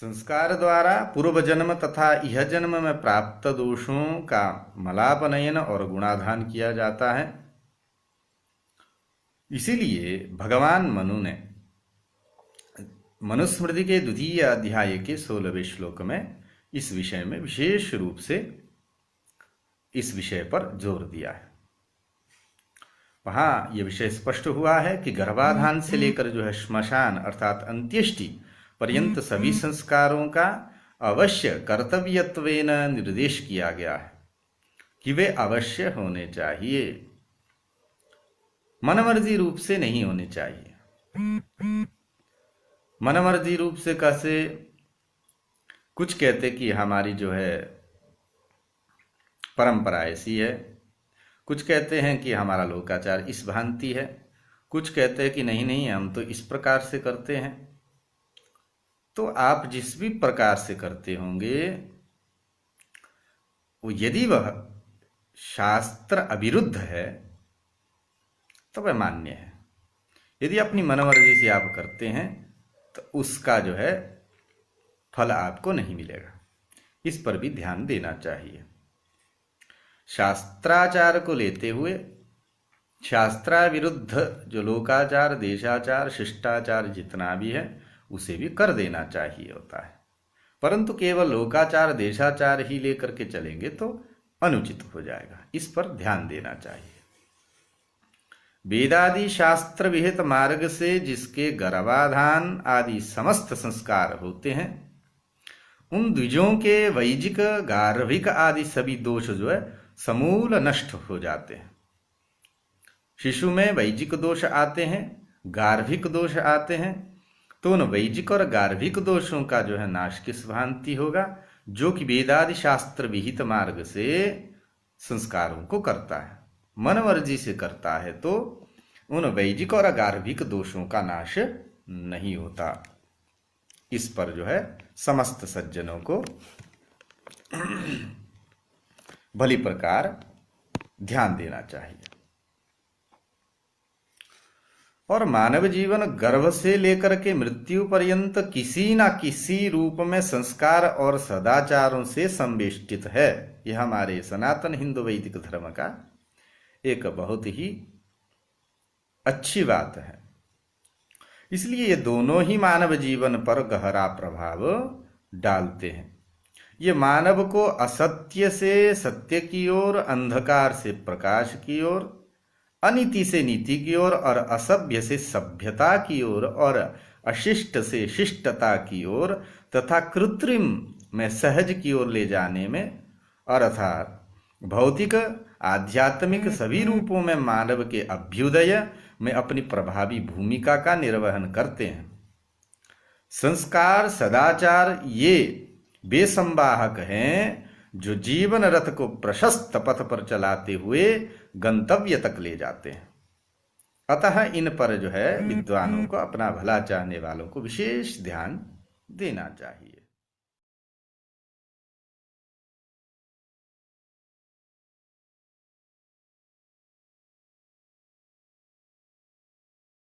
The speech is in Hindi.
संस्कार द्वारा पूर्व जन्म तथा यह जन्म में प्राप्त दोषों का मलापनयन और गुणाधान किया जाता है। इसीलिए भगवान मनु ने मनुस्मृति के द्वितीय अध्याय के 16वें श्लोक में इस विषय में विशेष रूप से इस विषय पर जोर दिया है। वहां यह विषय स्पष्ट हुआ है कि गर्भाधान से लेकर जो है श्मशान अर्थात अंत्येष्टि पर्यंत सभी संस्कारों का अवश्य कर्तव्यत्वेन निर्देश किया गया है कि वे अवश्य होने चाहिए, मनमर्जी रूप से नहीं होने चाहिए। मनमर्जी रूप से कैसे? कुछ कहते कि हमारी जो है परंपरा ऐसी है, कुछ कहते हैं कि हमारा लोकाचार इस भांति है, कुछ कहते हैं कि नहीं नहीं हम तो इस प्रकार से करते हैं। तो आप जिस भी प्रकार से करते होंगे वो यदि वह शास्त्र अविरुद्ध है तो वह मान्य है। यदि अपनी मनमर्जी से आप करते हैं तो उसका जो है फल आपको नहीं मिलेगा। इस पर भी ध्यान देना चाहिए। शास्त्राचार को लेते हुए शास्त्राविरुद्ध जो लोकाचार, देशाचार, शिष्टाचार जितना भी है उसे भी कर देना चाहिए होता है, परंतु केवल लोकाचार, देशाचार ही लेकर के चलेंगे तो अनुचित हो जाएगा। इस पर ध्यान देना चाहिए। वेदादि शास्त्र विहित मार्ग से जिसके गर्भाधान आदि समस्त संस्कार होते हैं उन द्विजों के वैजिक, गार्भिक आदि सभी दोष जो है समूल नष्ट हो जाते हैं। शिशु में वैजिक दोष आते हैं, गार्भिक दोष आते हैं, तो उन वैजिक और गार्भिक दोषों का जो है नाश किस भांति होगा? जो कि वेदादि शास्त्र विहित मार्ग से संस्कारों को करता है, मनमर्जी से करता है, तो उन वैजिक और गार्भिक दोषों का नाश नहीं होता। इस पर जो है समस्त सज्जनों को भली प्रकार ध्यान देना चाहिए। और मानव जीवन गर्भ से लेकर के मृत्यु पर्यंत किसी न किसी रूप में संस्कार और सदाचारों से संवेष्टित है। यह हमारे सनातन हिंदू वैदिक धर्म का एक बहुत ही अच्छी बात है। इसलिए ये दोनों ही मानव जीवन पर गहरा प्रभाव डालते हैं। ये मानव को असत्य से सत्य की ओर, अंधकार से प्रकाश की ओर, अनीति से नीति की ओर और असभ्य से सभ्यता की ओर और अशिष्ट से शिष्टता की ओर तथा कृत्रिम में सहज की ओर ले जाने में अर्थात भौतिक, आध्यात्मिक सभी रूपों में मानव के अभ्युदय में अपनी प्रभावी भूमिका का निर्वहन करते हैं। संस्कार, सदाचार ये बेसंवाहक हैं जो जीवन रथ को प्रशस्त पथ पर चलाते हुए गंतव्य तक ले जाते हैं। अतः इन पर जो है विद्वानों को, अपना भला चाहने वालों को विशेष ध्यान देना चाहिए।